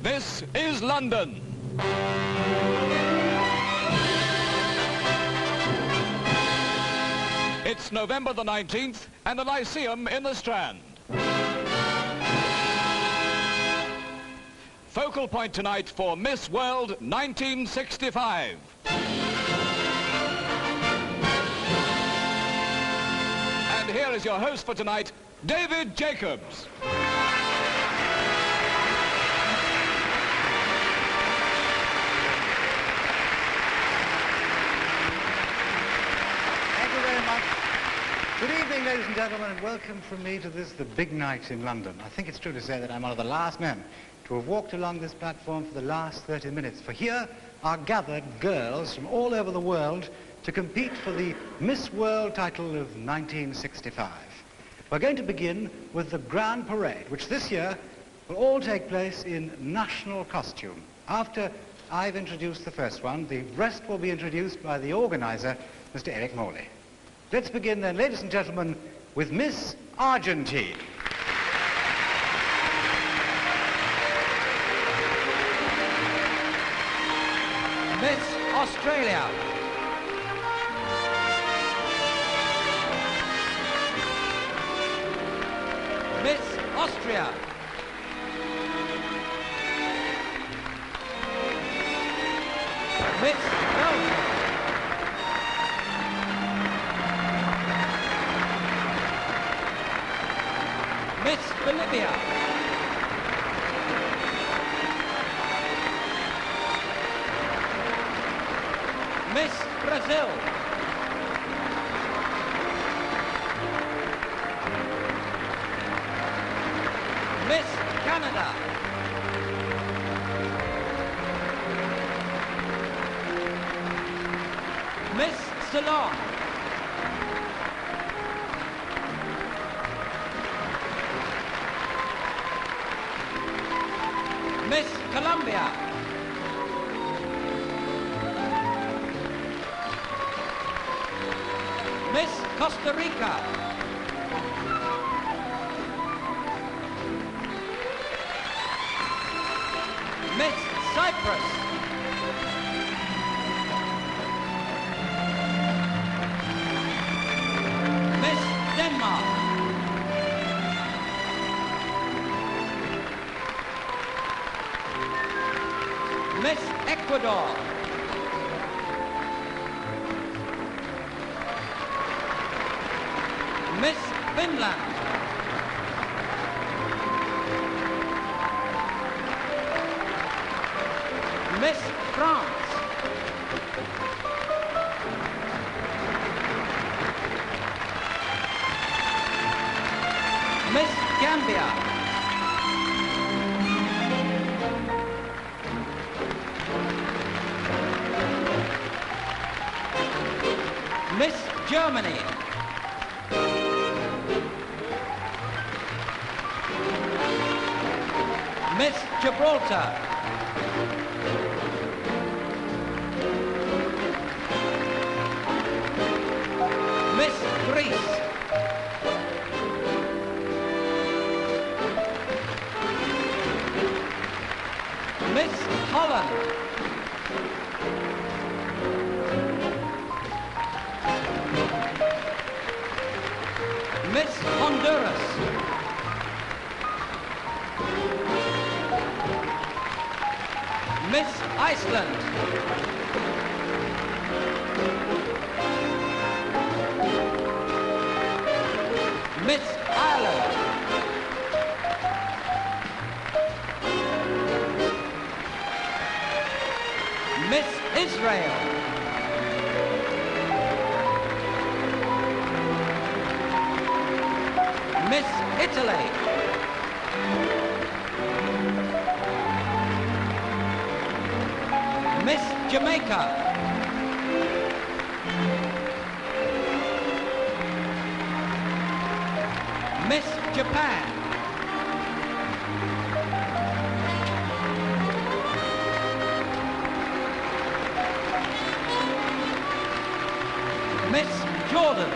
This is London. It's November the 19th and the Lyceum in the Strand. Focal point tonight for Miss World 1965. And here is your host for tonight, David Jacobs. Good evening, ladies and gentlemen, and welcome from me to this, the big night in London. I think it's true to say that I'm one of the last men to have walked along this platform for the last 30 minutes, for here are gathered girls from all over the world to compete for the Miss World title of 1965. We're going to begin with the Grand Parade, which this year will all take place in national costume. After I've introduced the first one, the rest will be introduced by the organizer, Mr. Eric Morley. Let's begin then, ladies and gentlemen, with Miss Argentine. Miss Australia. Miss Austria. Miss Belgium. Miss Bolivia. Miss Brazil. Miss Canada. Miss Ceylon. Miss Colombia. Miss Costa Rica. Miss Cyprus. Miss Denmark. Miss Ecuador. Miss Finland. Miss France. Miss Gambia. Miss Germany. Miss Gibraltar. Miss Greece. Miss Holland. Miss Honduras. Miss Iceland. Miss Ireland. Miss Israel. Miss Italy. Miss Jamaica. Miss Japan. Miss Jordan.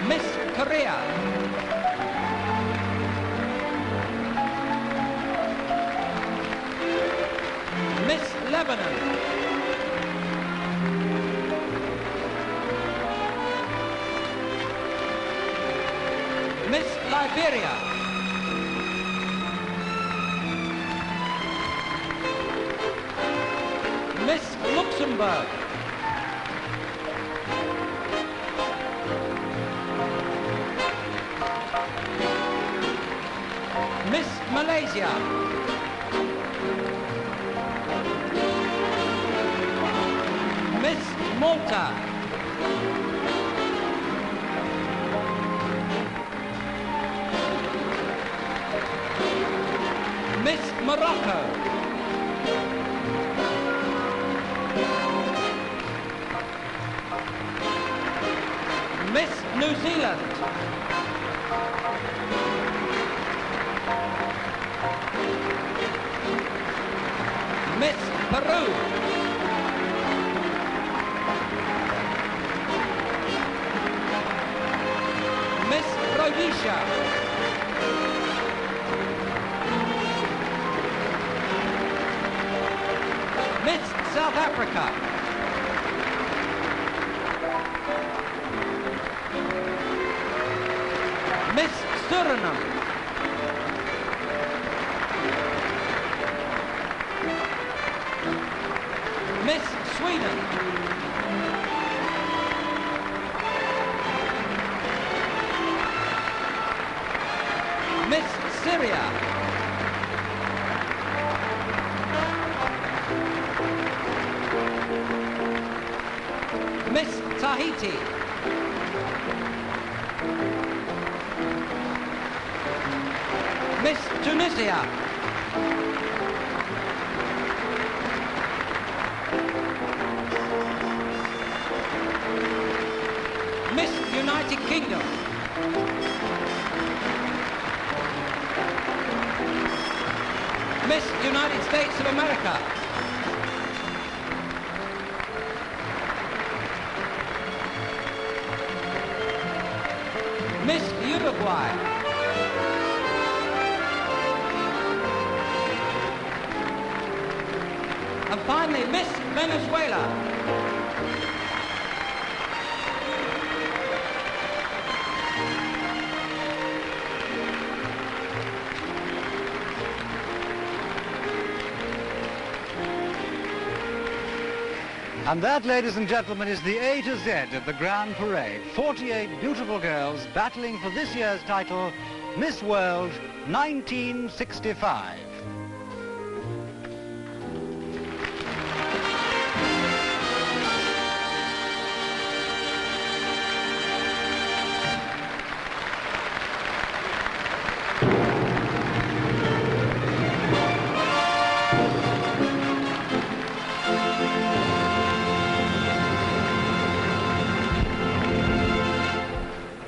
Miss Korea. Lebanon. Miss Liberia. Miss Luxembourg. Miss Malaysia. Miss Malta. Miss Morocco. Miss New Zealand. Miss Peru. Miss Rhodesia. Miss South Africa. Miss Suriname. Miss Sweden. Miss Syria. Miss Tahiti. Miss Tunisia. Miss United Kingdom. Miss United States of America. Miss Uruguay. And finally, Miss Venezuela. And that, ladies and gentlemen, is the A to Z of the Grand Parade. 48 beautiful girls battling for this year's title, Miss World 1965.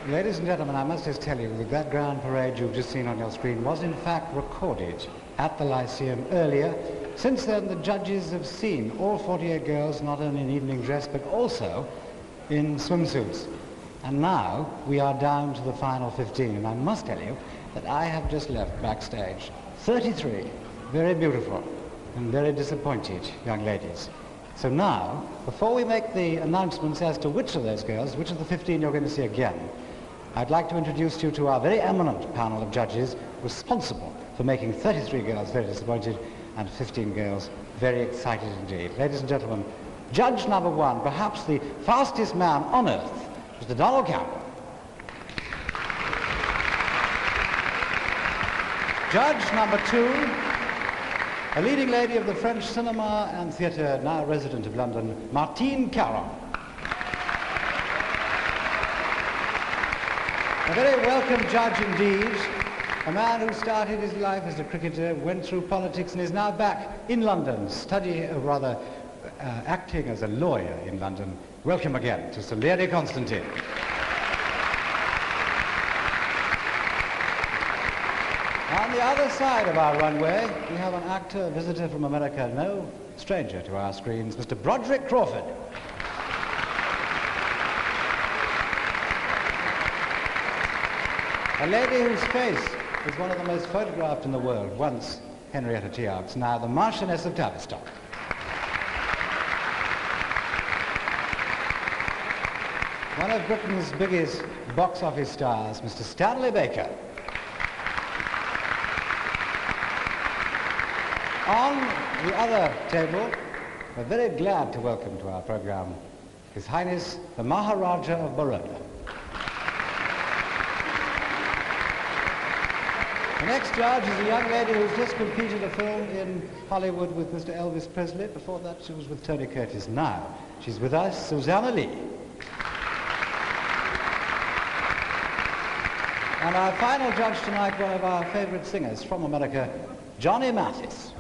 Ladies and gentlemen, I must just tell you that that Grand Parade you've just seen on your screen was in fact recorded at the Lyceum earlier. Since then, the judges have seen all 48 girls not only in evening dress but also in swimsuits. And now we are down to the final 15, and I must tell you that I have just left backstage 33 very beautiful and very disappointed young ladies. So now, before we make the announcements as to which of those girls, which of the 15 you're going to see again, I'd like to introduce you to our very eminent panel of judges responsible for making 33 girls very disappointed and 15 girls very excited indeed. Ladies and gentlemen, judge number one, perhaps the fastest man on earth, Mr. Donald Campbell. Judge number two, a leading lady of the French cinema and theatre, now resident of London, Martine Caron. A very welcome judge indeed, a man who started his life as a cricketer, went through politics and is now back in London, acting as a lawyer in London. Welcome again to Sir Lady Constantine. On the other side of our runway, we have an actor, a visitor from America, no stranger to our screens, Mr. Broderick Crawford. A lady whose face is one of the most photographed in the world, once Henrietta Tearx, now the Marchioness of Tavistock. one of Britain's biggest box office stars, Mr. Stanley Baker. On the other table, we're very glad to welcome to our program His Highness the Maharaja of Baroda. The next judge is a young lady who's just completed a film in Hollywood with Mr. Elvis Presley. Before that, she was with Tony Curtis. Now, she's with us, Susanna Lee. And our final judge tonight, one of our favorite singers from America, Johnny Mathis.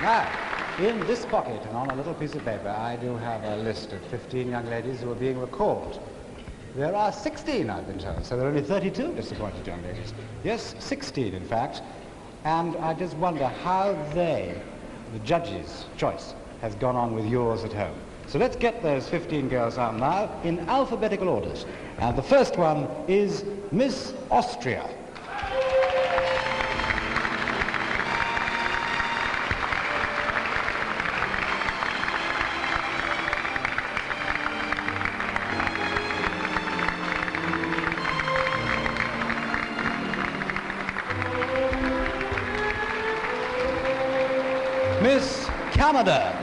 Now, in this pocket and on a little piece of paper, I do have a list of 15 young ladies who are being recalled. There are 16, I've been told, so there are only 32 disappointed young ladies. Yes, 16, in fact. And I just wonder how they, the judges' choice, has gone on with yours at home. So let's get those 15 girls out now in alphabetical orders. And the first one is Miss Austria. Miss Canada.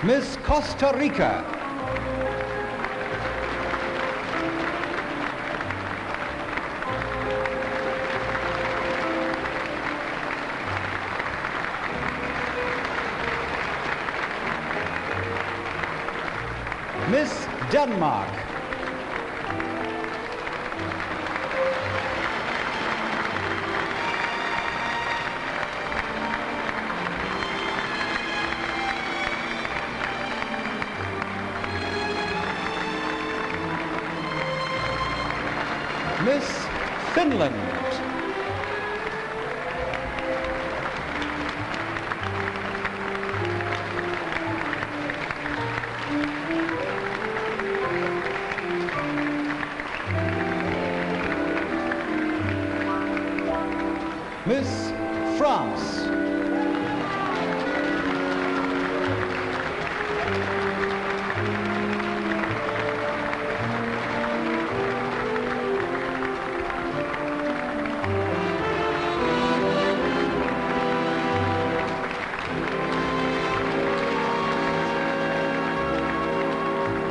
Miss Costa Rica. Miss Denmark. Miss Finland. Miss France.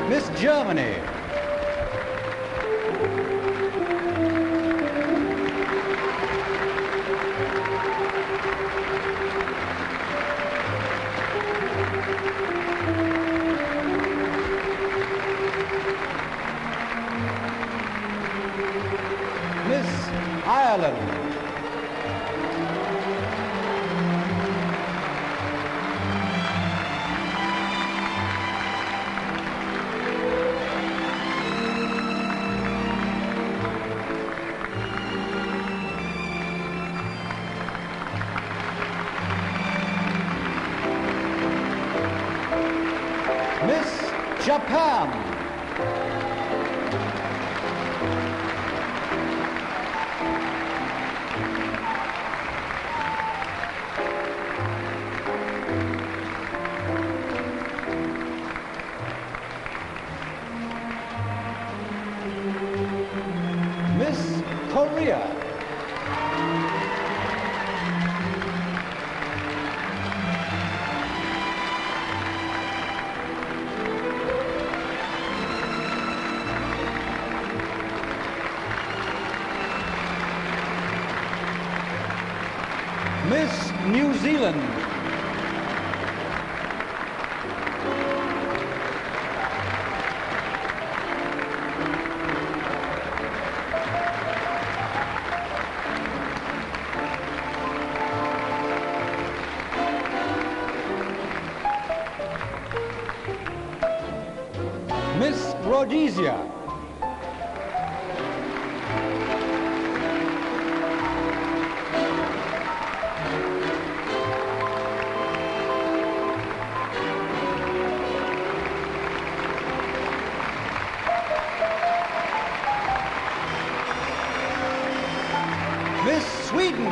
Miss Germany. Miss Ireland. Miss Japan. Miss Korea. Miss New Zealand. Miss Rhodesia. Miss Sweden.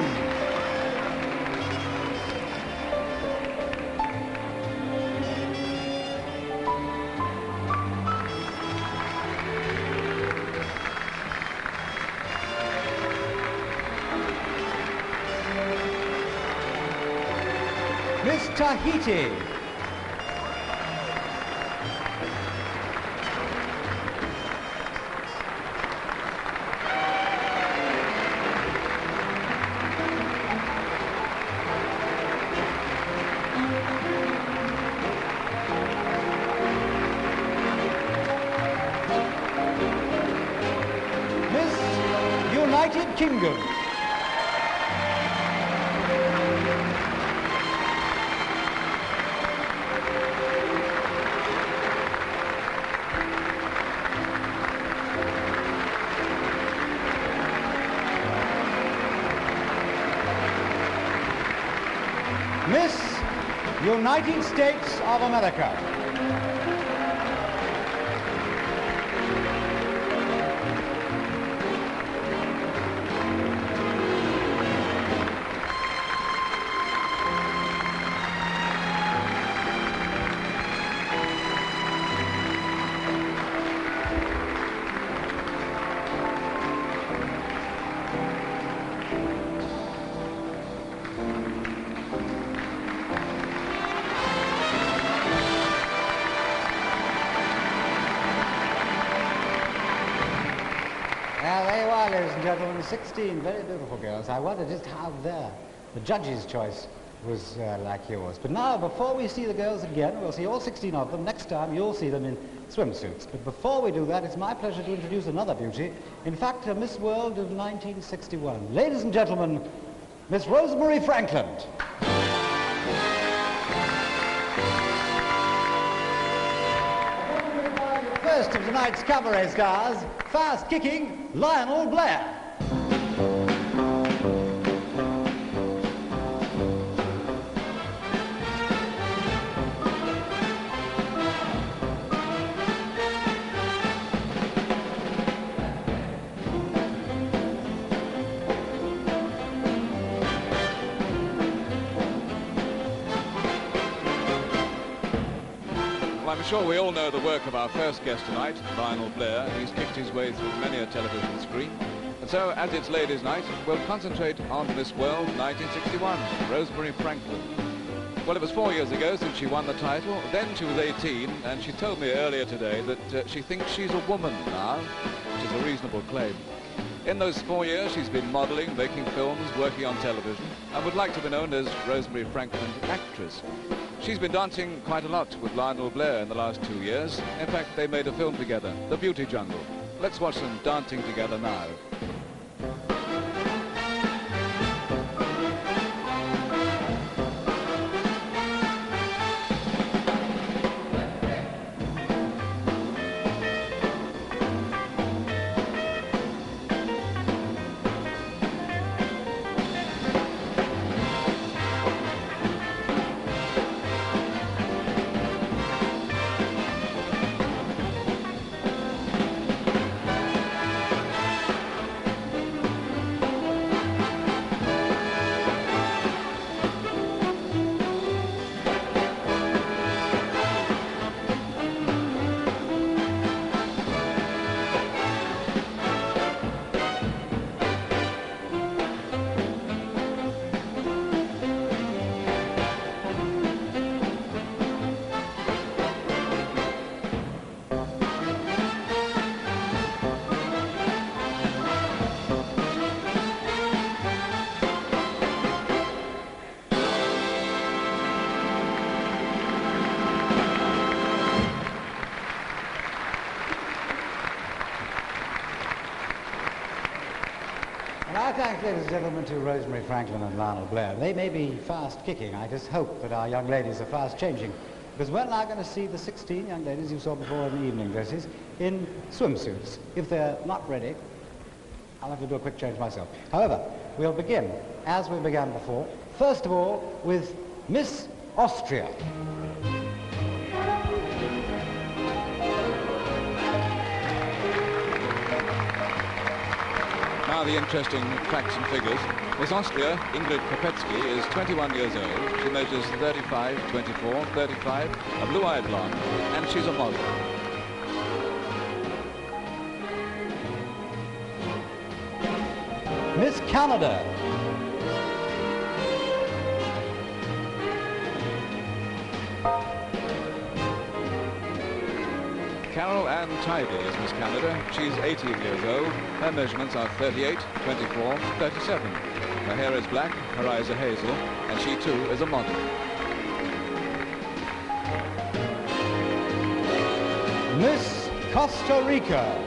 Miss Tahiti. Miss United Kingdom. Miss United States of America. There you are, ladies and gentlemen, 16 very beautiful girls. I wonder just how the judge's choice was like yours. But now, before we see the girls again, we'll see all 16 of them. Next time, you'll see them in swimsuits. But before we do that, it's my pleasure to introduce another beauty. In fact, a Miss World of 1961. Ladies and gentlemen, Miss Rosemarie Frankland. First of tonight's cabaret stars, fast-kicking Lionel Blair. I'm sure we all know the work of our first guest tonight, Lionel Blair. He's kicked his way through many a television screen. And so, as it's ladies' night, we'll concentrate on Miss World 1961, Rosemarie Frankland. Well, it was 4 years ago since she won the title. Then she was 18, and she told me earlier today that she thinks she's a woman now, which is a reasonable claim. In those 4 years, she's been modelling, making films, working on television, and would like to be known as Rosemarie Frankland, actress. She's been dancing quite a lot with Lionel Blair in the last 2 years. In fact, they made a film together, The Beauty Jungle. Let's watch them dancing together now. Thanks, ladies and gentlemen, to Rosemarie Frankland and Lionel Blair. They may be fast-kicking. I just hope that our young ladies are fast-changing, because we're now going to see the 16 young ladies you saw before in the evening dresses in swimsuits. If they're not ready, I'll have to do a quick change myself. However, we'll begin, as we began before, first of all, with Miss Austria. Now the interesting facts and figures. Miss Austria, Ingrid Kopetsky, is 21 years old. She measures 35, 24, 35, a blue-eyed blonde, and she's a model. Miss Canada. Carol Ann Tidy is Miss Canada. She's 18 years old. Her measurements are 38, 24, 37. Her hair is black, her eyes are hazel, and she too is a model. Miss Costa Rica.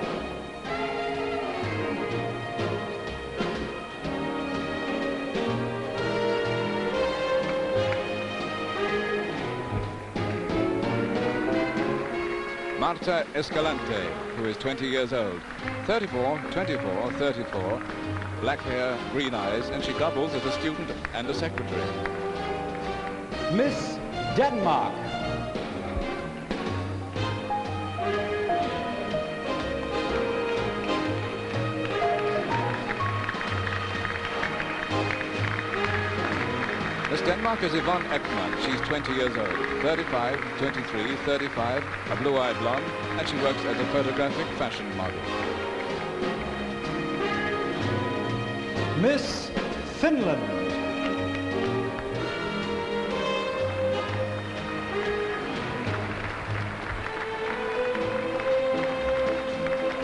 Marta Escalante, who is 20 years old. 34, 24, 34, black hair, green eyes, and she doubles as a student and a secretary. Miss Denmark. Miss Denmark is Yvonne Ekman. She's 20 years old. 35, 23, 35, a blue-eyed blonde, and she works as a photographic fashion model. Miss Finland.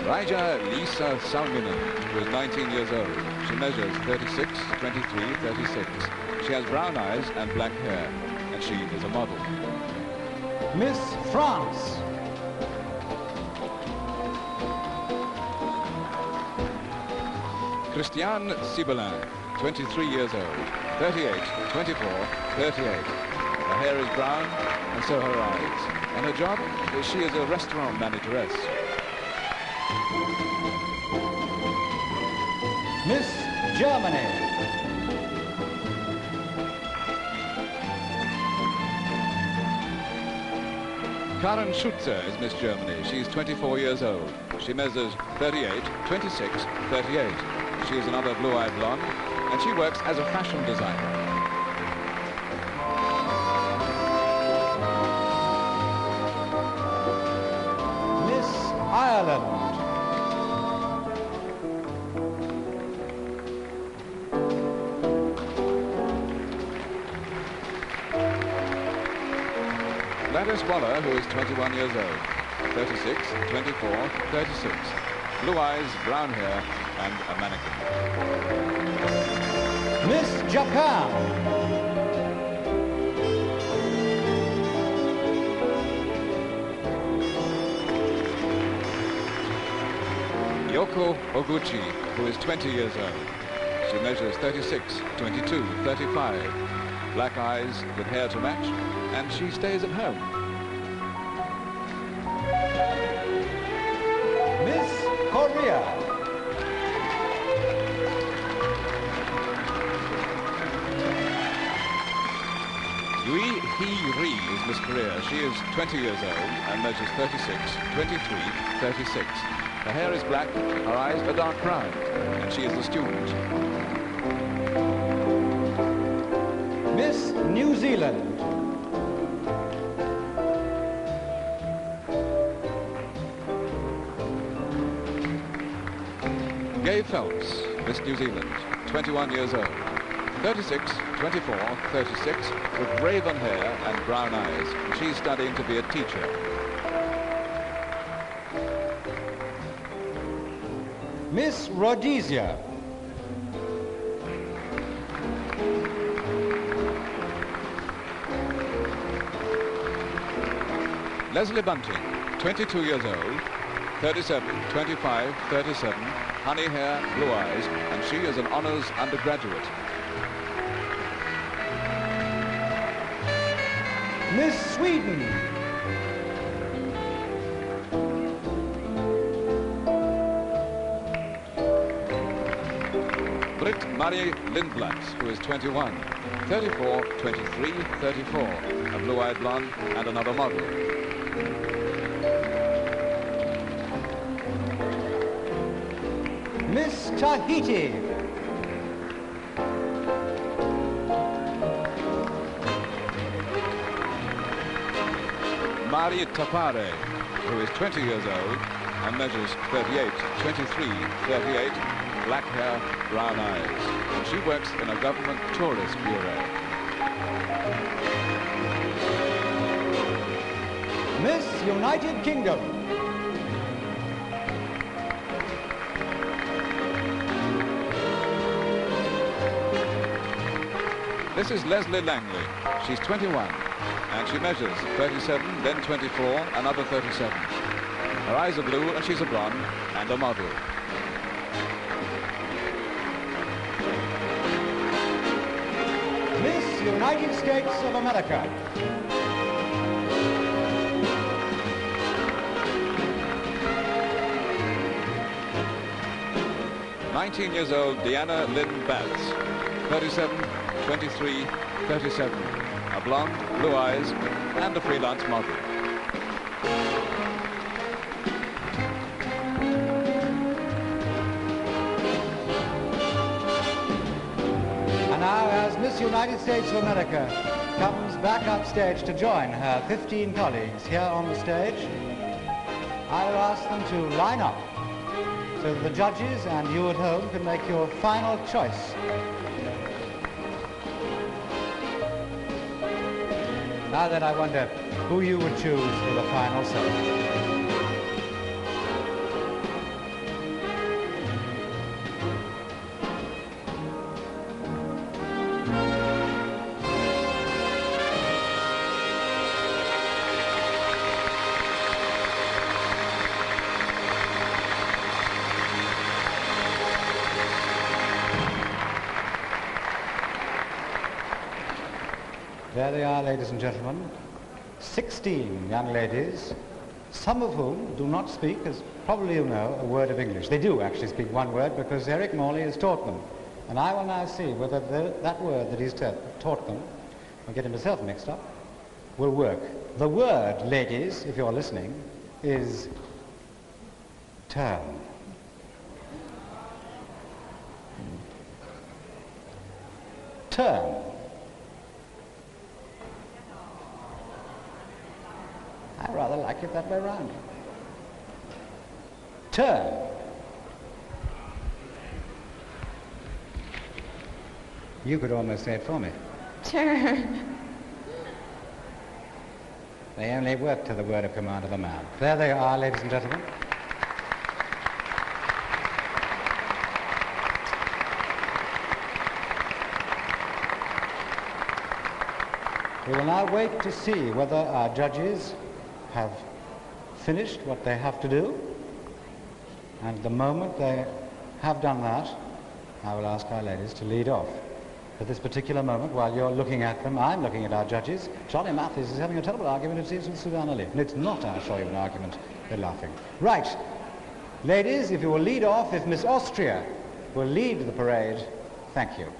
Raija Liisa Salminen, who is 19 years old. She measures 36, 23, 36. She has brown eyes and black hair, and she is a model. Miss France. Christiane Sibelin, 23 years old. 38, 24, 38. Her hair is brown, and so her eyes. And her job, she is a restaurant manageress. Miss Germany. Karen Schutzer is Miss Germany. She's 24 years old. She measures 38, 26, 38. She is another blue-eyed blonde, and she works as a fashion designer. Miss Ireland. Gladys Waller, who is 21 years old. 36, 24, 36. Blue eyes, brown hair, and a mannequin. Miss Japan. Yoko Oguchi, who is 20 years old. She measures 36, 22, 35. Black eyes with hair to match, and she stays at home. Miss Korea. Yui Hee Ri is Miss Korea. She is 20 years old and measures 36, 23, 36. Her hair is black, her eyes are dark brown, and she is a student. Miss New Zealand. Gay Phelps, Miss New Zealand, 21 years old. 36, 24, 36, with raven hair and brown eyes. She's studying to be a teacher. Miss Rhodesia. Leslie Bunting, 22 years old, 37, 25, 37, honey hair, blue eyes, and she is an honours undergraduate. Miss Sweden. Britt-Marie Lindblad, who is 21, 34, 23, 34, a blue-eyed blonde and another model. Miss Tahiti. Mari Tapare, who is 20 years old and measures 38, 23, 38, black hair, brown eyes. And she works in a government tourist bureau. Miss United Kingdom. This is Lesley Langley. She's 21 and she measures 37, then 24, another 37. Her eyes are blue and she's a blonde and a model. Miss United States of America. Years old Dianna Lynn Batts, 37, 23, 37, a blonde, blue eyes, and a freelance model. And now, as Miss United States of America comes back upstage to join her 15 colleagues here on the stage, I will ask them to line up so that the judges and you at home can make your final choice. Now then, I wonder who you would choose for the final say. There they are, ladies and gentlemen, 16 young ladies, some of whom do not speak, as probably you know, a word of English. They do actually speak one word because Eric Morley has taught them. And I will now see whether that word that he's taught them, I'll get him himself mixed up, will work. The word, ladies, if you're listening, is turn. Turn. I rather like it that way round. Turn. You could almost say it for me. Turn. They only work to the word of command of a man. There they are, ladies and gentlemen. We will now wait to see whether our judges have finished what they have to do. And the moment they have done that, I will ask our ladies to lead off. At this particular moment, while you're looking at them, I'm looking at our judges. Charlie Matthews is having a terrible argument, it seems, with Susanna Lee. And it's not, I'll show you, an argument. They're laughing. Right. Ladies, if you will lead off, if Miss Austria will lead the parade, thank you.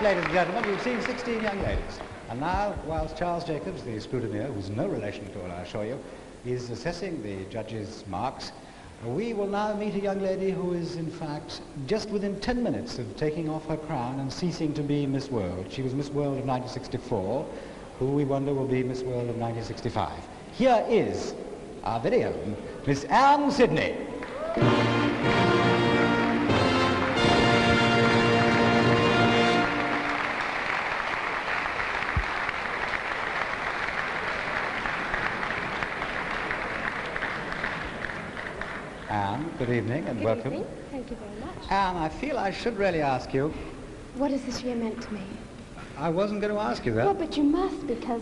Ladies and gentlemen, you've seen 16 young ladies. And now, whilst Charles Jacobs, the scrutineer, who's no relation at all, I assure you, is assessing the judges' marks, we will now meet a young lady who is, in fact, just within 10 minutes of taking off her crown and ceasing to be Miss World. She was Miss World of 1964, who we wonder will be Miss World of 1965. Here is our very own Miss Anne Sidney. Anne, good evening and welcome. Good evening. Thank you very much. Anne, I feel I should really ask you. What is this year meant to me? I wasn't going to ask you that. Well, but you must, because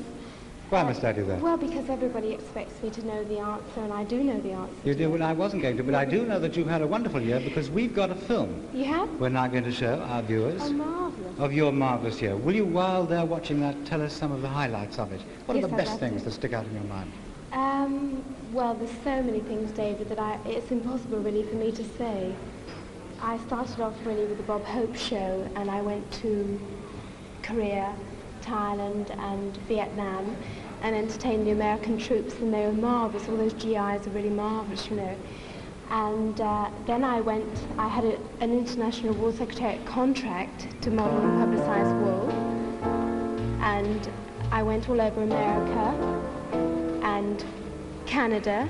Why must I do that? Well, because everybody expects me to know the answer, and I do know the answer. You do? Well, I wasn't going to, but I do know that you've had a wonderful year because we've got a film. You have? We're now going to show our viewers Oh, marvellous. of your marvellous year. Will you, while they're watching that, tell us some of the highlights of it? What are Yes, the I'd best love things to. that stick out in your mind? Well, there's so many things, David, that it's impossible really for me to say. I started off really with the Bob Hope show, and I went to Korea, Thailand, and Vietnam, and entertained the American troops, and they were marvellous. All those GIs are really marvellous, you know. And then I had an International War Secretariat contract to model and publicise wool, and I went all over America, and Canada,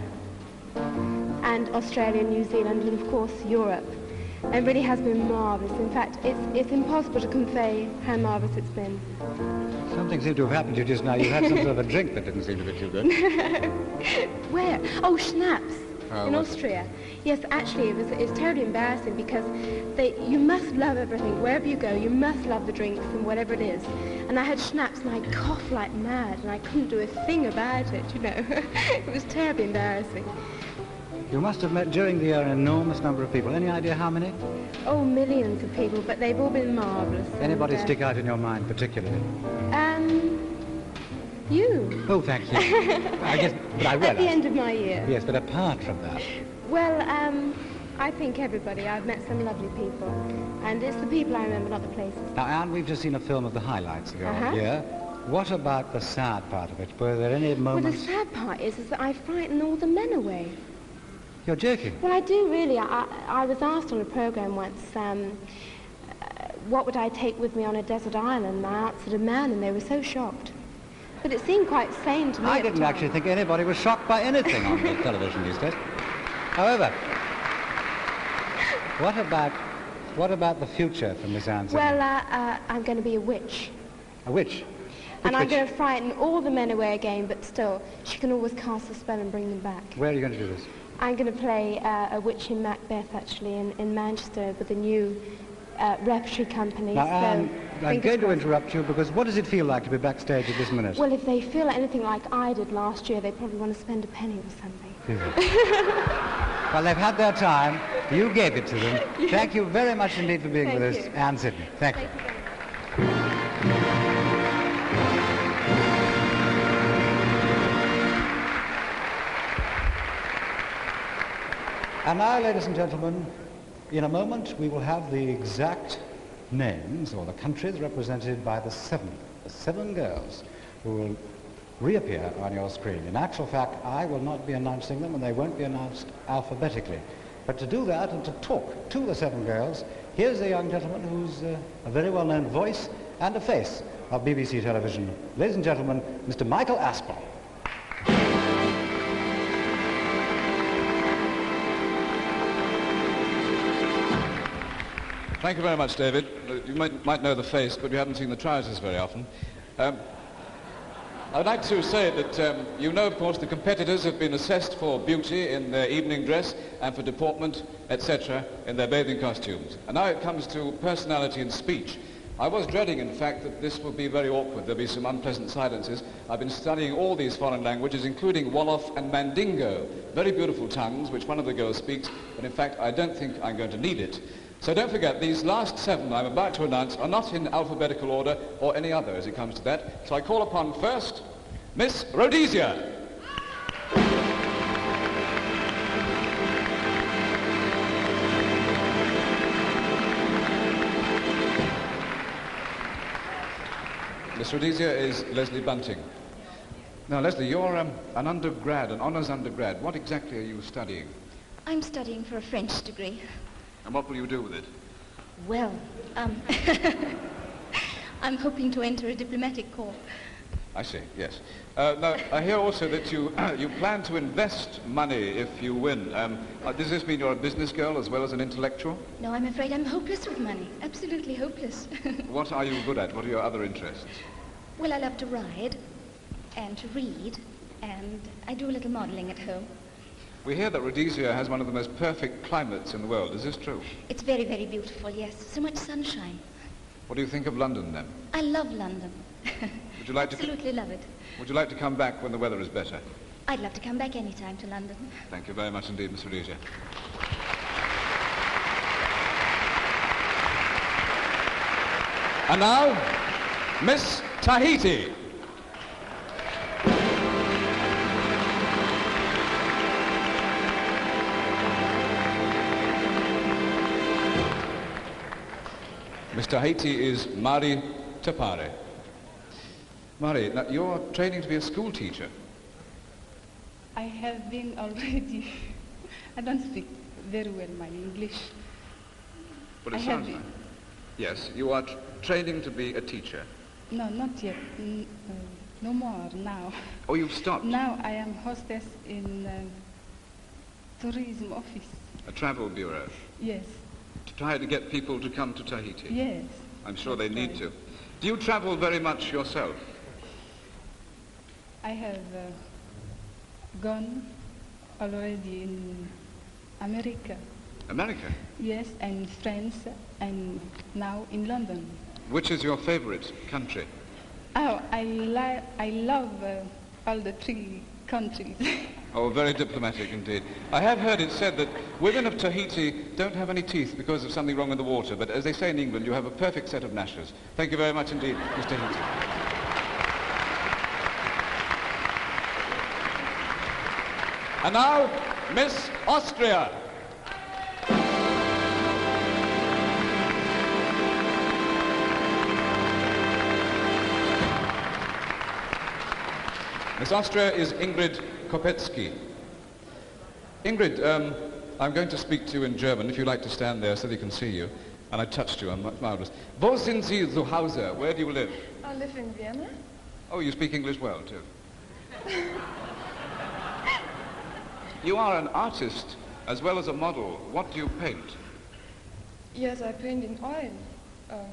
and Australia, New Zealand, and of course Europe. And it really has been marvellous. In fact, it's impossible to convey how marvellous it's been. Something seemed to have happened to you just now. You had some sort of a drink that didn't seem to be too good. Where? Oh, schnapps. Oh, in was it? Austria. Yes, actually, it's terribly embarrassing because you must love everything. Wherever you go, you must love the drinks and whatever it is. And I had schnapps and I coughed like mad and I couldn't do a thing about it, you know. It was terribly embarrassing. You must have met during the year an enormous number of people. Any idea how many? Oh, millions of people, but they've all been marvellous. Anybody and, stick out in your mind particularly? You. Oh, thank you. I guess, but I At the realise. end of my year. Yes, but apart from that, Well, I think everybody. I've met some lovely people. And it's the people I remember, not the places. now, Anne, we've just seen a film of the highlights of your Uh-huh. year. What about the sad part of it? Were there any Well, the moments? sad part is that I frighten all the men away. You're joking. Well, I do really. I was asked on a programme once, what would I take with me on a desert island? And I answered a man, and they were so shocked. But it seemed quite sane to me. I at the didn't time. actually think anybody was shocked by anything on the television these days. However, what about the future for Miss Anne? Well, I'm going to be a witch. A witch? And Which I'm going witch? to frighten all the men away again, but still, she can always cast a spell and bring them back. Where are you going to do this? I'm going to play a witch in Macbeth, actually, in Manchester with a new repertory company. Now, so Anne, I'm fingers going to crossed. interrupt you because what does it feel like to be backstage at this minute? Well, if they feel anything like I did last year, they probably want to spend a penny or something. Well, they've had their time. You gave it to them. Thank you very much indeed for being Thank with us, you. Anne Sidney. Thank you. Thank you very much. And now, ladies and gentlemen, in a moment we will have the exact names or the countries represented by the seven girls who will reappear on your screen. In actual fact, I will not be announcing them and they won't be announced alphabetically. But to do that and to talk to the seven girls, here's a young gentleman who's a very well-known voice and a face of BBC television. Ladies and gentlemen, Mr. Michael Aspel. Thank you very much, David. You might know the face, but you haven't seen the trousers very often. I would like to say that you know, of course, the competitors have been assessed for beauty in their evening dress and for deportment, etc., in their bathing costumes. And now it comes to personality and speech. I was dreading, in fact, that this would be very awkward. There'll be some unpleasant silences. I've been studying all these foreign languages, including Wolof and Mandingo, very beautiful tongues, which one of the girls speaks, but in fact, I don't think I'm going to need it. So don't forget, these last seven I'm about to announce are not in alphabetical order or any other as it comes to that. So I call upon first, Miss Rhodesia. Miss Rhodesia is Leslie Bunting. Now, Leslie, you're an undergrad, an honours undergrad. What exactly are you studying? I'm studying for a French degree. And what will you do with it? Well, I'm hoping to enter a diplomatic corps. I see, yes. Now, I hear also that you plan to invest money if you win. Does this mean you're a business girl as well as an intellectual? No, I'm afraid I'm hopeless with money. Absolutely hopeless. What are you good at? What are your other interests? Well, I love to ride and to read, and I do a little modeling at home. We hear that Rhodesia has one of the most perfect climates in the world. Is this true? It's very, very beautiful, yes. So much sunshine. What do you think of London, then? I love London. Would Would you like Absolutely love it. Would you like to come back when the weather is better? I'd love to come back any time to London. Thank you very much indeed, Miss Rhodesia. And now, Miss Tahiti. Miss Tahiti is Mari Tapare. Mari, now you're training to be a school teacher. I have been already. I don't speak very well my English. But it I sounds have like. Yes, you are training to be a teacher. No, not yet. No more now. Oh, you've stopped? Now I am hostess in tourism office. A travel bureau. Yes. To try to get people to come to Tahiti. Yes. I'm sure they That's need right. to. Do you travel very much yourself? I have gone already in America. America? Yes, and France, and now in London. Which is your favorite country? Oh, I love all the three countries. Oh, very diplomatic indeed. I have heard it said that women of Tahiti don't have any teeth because of something wrong with the water, but as they say in England, you have a perfect set of gnashers. Thank you very much indeed, Miss Tahiti. And now, Miss Austria. Miss Austria is Ingrid Kopetsky. Ingrid, I'm going to speak to you in German, if you'd like to stand there so they can see you. And I touched you, I'm marvelous. Wo sind Sie zu Hause? Where do you live? I live in Vienna. Oh, you speak English well, too. You are an artist as well as a model. What do you paint? Yes, I paint in oil.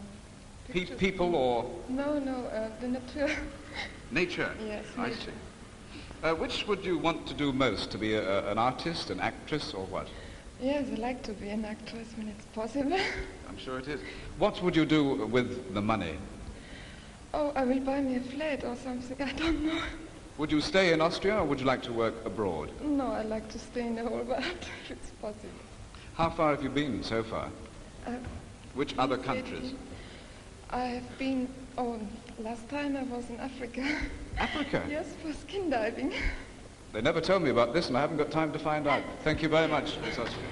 Pictures. People or No, the nature. nature? Yes, I nature. see. Which would you want to do most? To be an artist, an actress, or what? Yes, I like to be an actress when it's possible. I'm sure it is. What would you do with the money? Oh, I will buy me a flat or something, I don't know. Would you stay in Austria or would you like to work abroad? No, I like to stay in the whole world, if it's possible. How far have you been so far? Uh, Which other countries? I have been, last time I was in Africa. Africa? Yes, for skin diving. They never told me about this and I haven't got time to find out. Thank you very much, Miss Austria.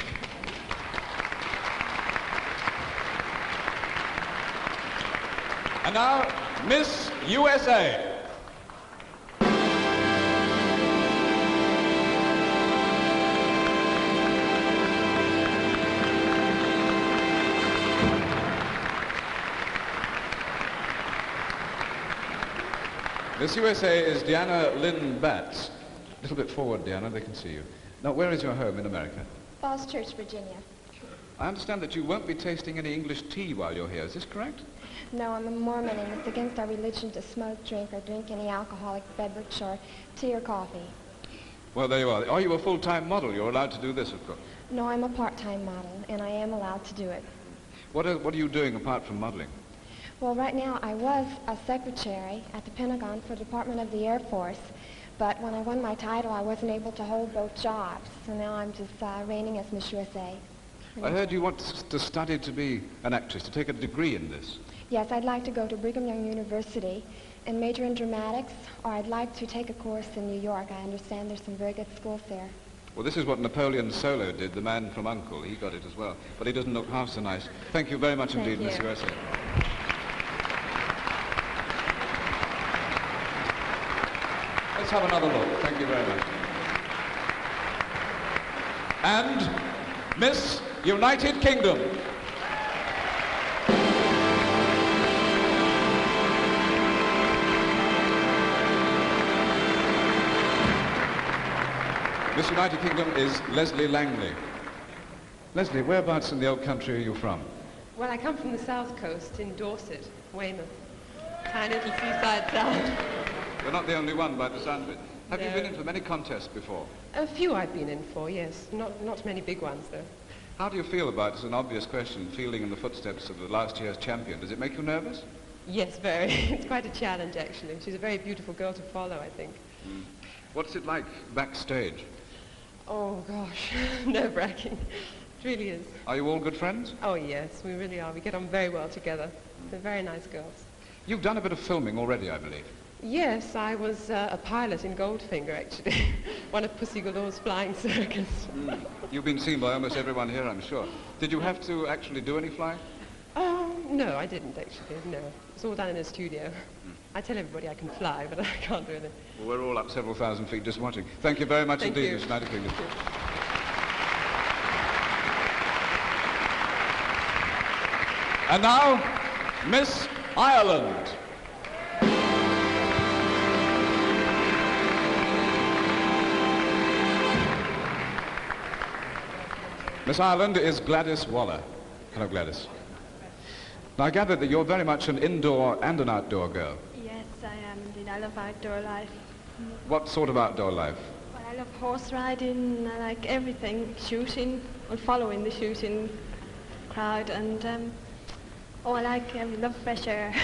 And now, Miss USA. Miss USA is Dianna Lynn Batts. A little bit forward, Dianna, they can see you. Now, where is your home in America? Falls Church, Virginia. I understand that you won't be tasting any English tea while you're here. Is this correct? No, I'm a Mormon, and it's against our religion to smoke, drink, or drink any alcoholic beverage or tea or coffee. Well, there you are. Are you a full-time model? You're allowed to do this, of course. No, I'm a part-time model, and I am allowed to do it. What are you doing apart from modeling? Well, right now, I was a secretary at the Pentagon for the Department of the Air Force, but when I won my title, I wasn't able to hold both jobs, so now I'm just reigning as Miss USA. I heard you want to study to be an actress, to take a degree in this. Yes, I'd like to go to Brigham Young University and major in dramatics, or I'd like to take a course in New York. I understand there's some very good schools there. Well, this is what Napoleon Solo did, the man from U.N.C.L.E. He got it as well, but he doesn't look half so nice. Thank you very much Thank indeed, you. Miss USA. Let's have another look. Thank you very much. And Miss United Kingdom. Miss United Kingdom is Lesley Langley. Lesley, whereabouts in the old country are you from? Well, I come from the south coast in Dorset, Weymouth. Tiny little seaside town. You're not the only one by the sound of it. Have you No. been in for many contests before? A few I've been in for, yes. Not many big ones, though. How do you feel about, it's an obvious question, feeling in the footsteps of the last year's champion? Does it make you nervous? Yes, very. It's quite a challenge, actually. She's a very beautiful girl to follow, I think. What's it like backstage? Oh, gosh, nerve-wracking. It really is. Are you all good friends? Oh, yes, we really are. We get on very well together. They're very nice girls. You've done a bit of filming already, I believe. Yes, I was a pilot in Goldfinger, actually. One of Pussy Galore's flying circus. You've been seen by almost everyone here, I'm sure. Did you have to actually do any flying? No, I didn't, actually, no. It's all done in a studio. I tell everybody I can fly, but I can't do anything. Well, we're all up several thousand feet just watching. Thank you very much indeed, Miss United Kingdom. And now, Miss Ireland. Miss Ireland is Gladys Waller. Hello, Gladys. Now, I gather that you're very much an indoor and an outdoor girl. Yes, I am indeed. I love outdoor life. What sort of outdoor life? Well, I love horse riding. I like everything. Shooting, and following the shooting crowd. And, I love fresh air.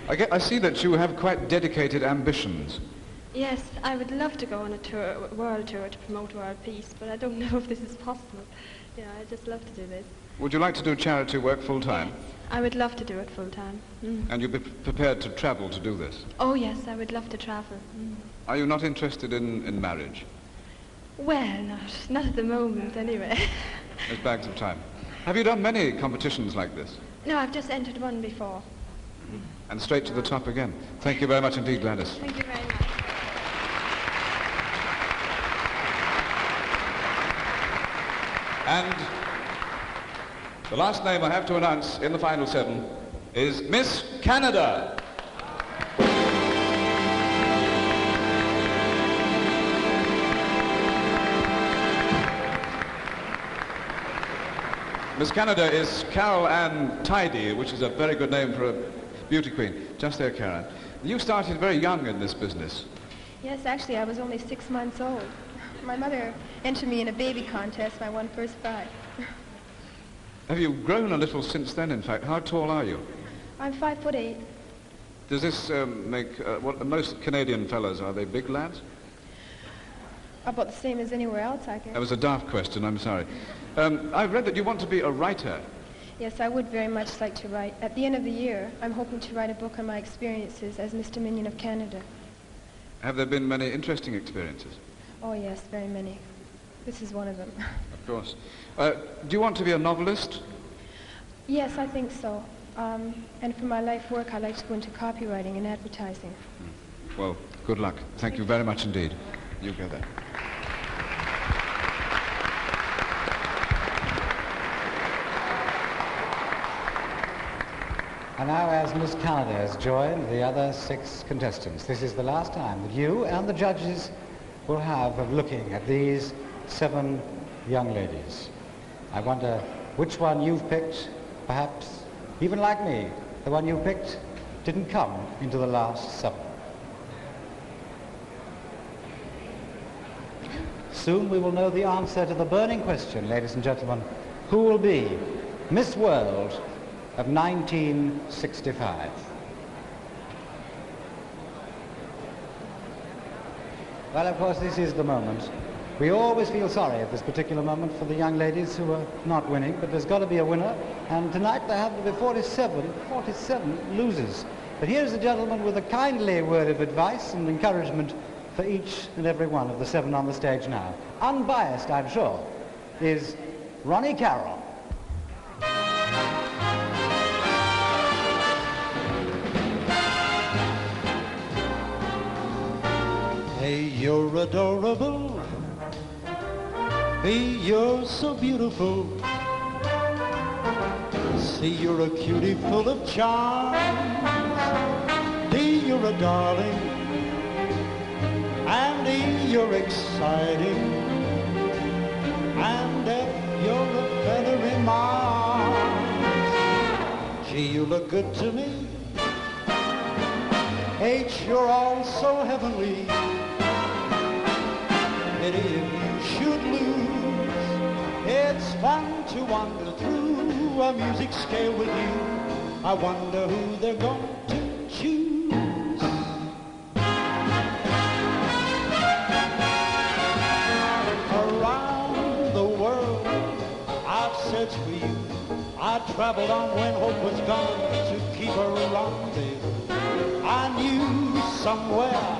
I see that you have quite dedicated ambitions. Yes, I would love to go on a tour, world tour to promote world peace, but I don't know if this is possible. You know, I just love to do this. Would you like to do charity work full-time? Yes, I would love to do it full-time. And you'd be prepared to travel to do this? Oh, yes, I would love to travel. Are you not interested in marriage? Well, not at the moment, anyway. There's bags of time. Have you done many competitions like this? No, I've just entered one before. And straight to the top again. Thank you very much indeed, Gladys. Thank you very much. And the last name I have to announce in the final 7 is Miss Canada. Miss Canada is Carol Ann Tidy, which is a very good name for a beauty queen. Just there, Karen. You started very young in this business. Yes, actually, I was only 6 months old. My mother entered me in a baby contest, and I won first prize. Have you grown a little since then, in fact? How tall are you? I'm 5'8". Does this make, what most Canadian fellows, are they big lads? About the same as anywhere else, I guess. That was a daft question, I'm sorry. I've read that you want to be a writer. Yes, I would very much like to write. At the end of the year, I'm hoping to write a book on my experiences as Miss Dominion of Canada. Have there been many interesting experiences? Oh, yes, very many. This is one of them. Of course. Do you want to be a novelist? Yes, I think so. And for my life work, I'd like to go into copywriting and advertising. Well, good luck. Thank you very much indeed. You go there. And now, as Miss Canada has joined the other 6 contestants, this is the last time that you and the judges will have of looking at these 7 young ladies. I wonder which one you've picked. Perhaps, even like me, the one you picked didn't come into the last 7. Soon we will know the answer to the burning question, ladies and gentlemen. Who will be Miss World of 1965? Well, of course, this is the moment. We always feel sorry at this particular moment for the young ladies who are not winning, but there's got to be a winner, and tonight there have to be 47 losers. But here's a gentleman with a kindly word of advice and encouragement for each and every one of the 7 on the stage now. Unbiased, I'm sure, is Ronnie Carroll. Hey, you're adorable. B, you're so beautiful. C, you're a cutie full of charm. D, you're a darling. And E, you're exciting. And F, you're a feather in my arms. G, you look good to me. H, you're all so heavenly. Pity if you should lose. It's fun to wander through a music scale with you. I wonder who they're going to choose. Around the world I've searched for you. I traveled on when hope was gone to keep a rendezvous. I knew somewhere,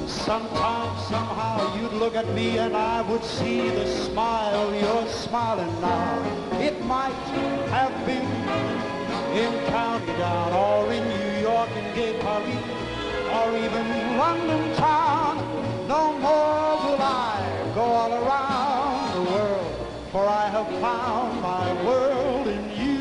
sometime, somehow you'd look at me and I would see the smile you're smiling now. It might have been in County Down or in New York in Gay Paris or even London town. No more will I go all around the world, for I have found my world in you.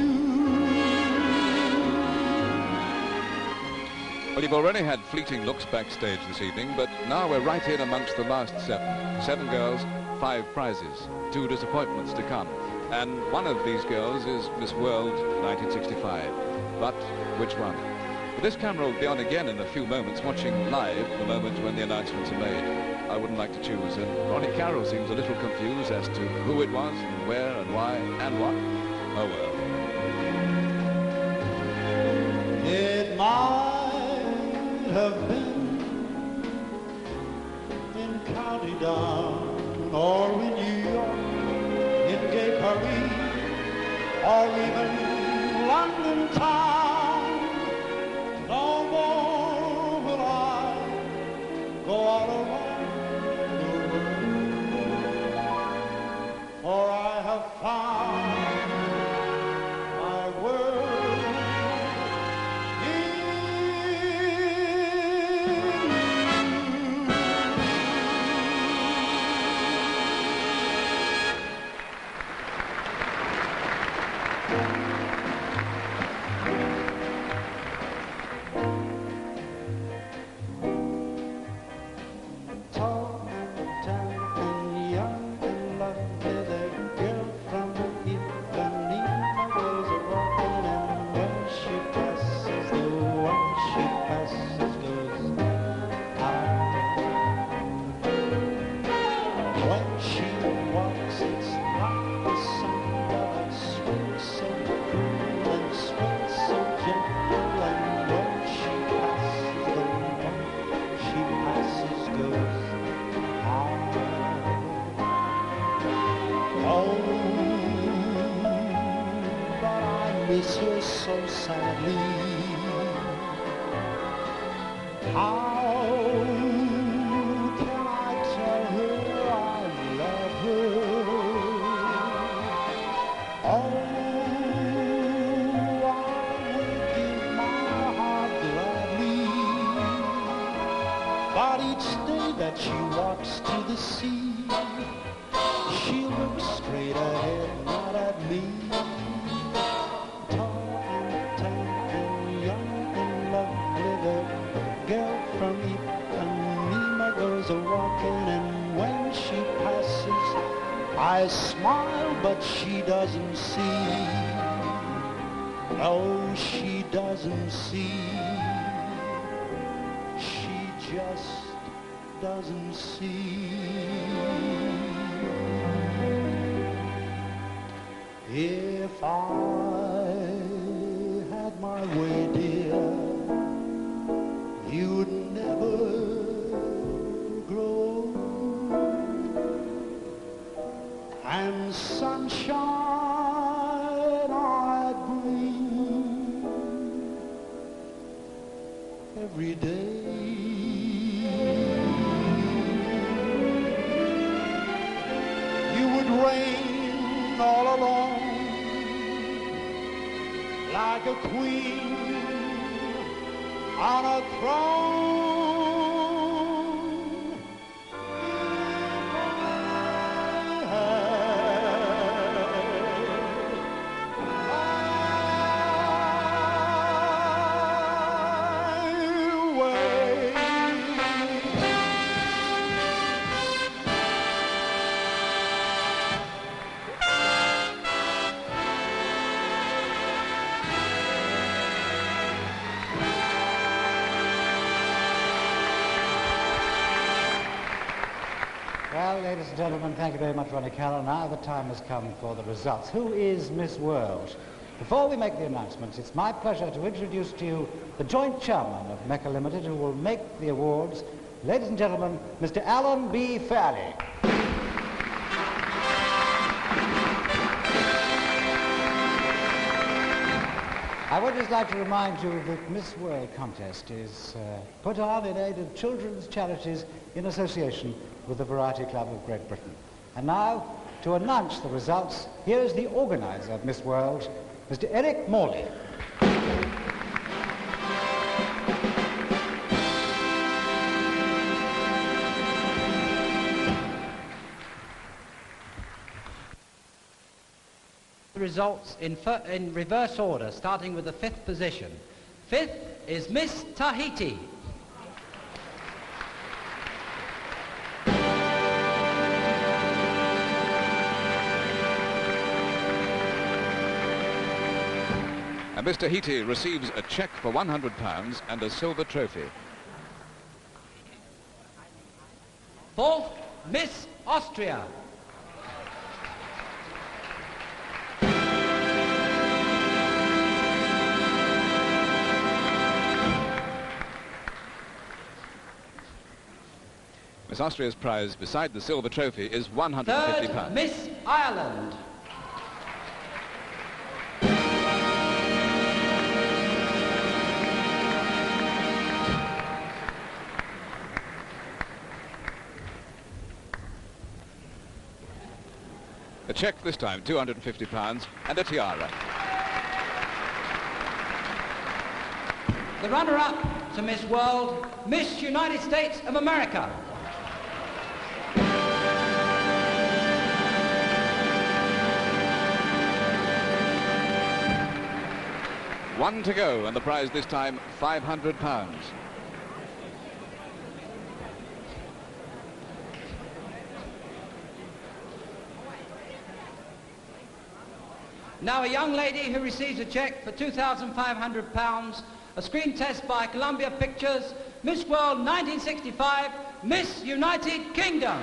Well, you've already had fleeting looks backstage this evening, but now we're right in amongst the last seven. 7 girls, 5 prizes, 2 disappointments to come. And one of these girls is Miss World 1965. But which one? Well, this camera will be on again in a few moments, watching live the moment when the announcements are made. I wouldn't like to choose, and Ronnie Carroll seems a little confused as to who it was, and where, and why, and what. Oh well. It might have been in County Down or in New York, in Gay Paris, or even London town. No more will I go all around the world, for I have found my world miss her so sadly. How can I tell her I love her? Oh, I would give my heart gladly, but each day that she walks to the sea, she looks straight ahead, not at me. Walking, and when she passes, I smile, but she doesn't see. No, she doesn't see. She just doesn't see. If I had my way, dear, you'd never grow, and sunshine I'd bring every day. You would reign all alone like a queen on a throne. Well, ladies and gentlemen, thank you very much, Ronnie Carroll. Now the time has come for the results. Who is Miss World? Before we make the announcements, it's my pleasure to introduce to you the joint chairman of Mecca Limited, who will make the awards. Ladies and gentlemen, Mr. Alan B. Fairley. I would just like to remind you that Miss World contest is put on in aid of children's charities in association with the Variety Club of Great Britain. And now, to announce the results, here is the organizer of Miss World, Mr. Eric Morley. Results in reverse order, starting with the 5th position. 5th is Miss Tahiti. And Miss Tahiti receives a cheque for £100 and a silver trophy. 4th, Miss Austria. Miss Austria's prize, beside the silver trophy, is £150. 3rd, Miss Ireland. A cheque this time, £250, and a tiara. The runner-up to Miss World, Miss United States of America. One to go, and the prize this time, £500. Now a young lady who receives a cheque for £2,500, a screen test by Columbia Pictures, Miss World 1965, Miss United Kingdom.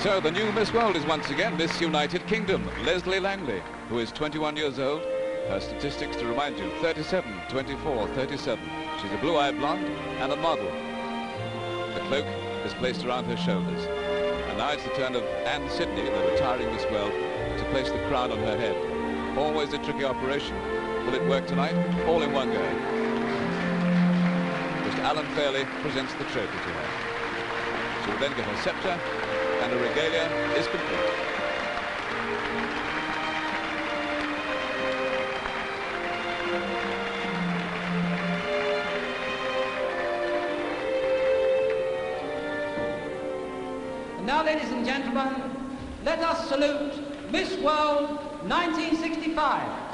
So the new Miss World is once again Miss United Kingdom, Lesley Langley, who is 21 years old. Her statistics, to remind you, 37, 24, 37. She's a blue-eyed blonde and a model. The cloak is placed around her shoulders. And now it's the turn of Sidney, the retiring Miss World, to place the crown on her head. Always a tricky operation. Will it work tonight? All in one go. Mr. Alan Fairley presents the trophy to her. She will then get her sceptre, and the regalia is complete. And now, ladies and gentlemen, let us salute Miss World 1965.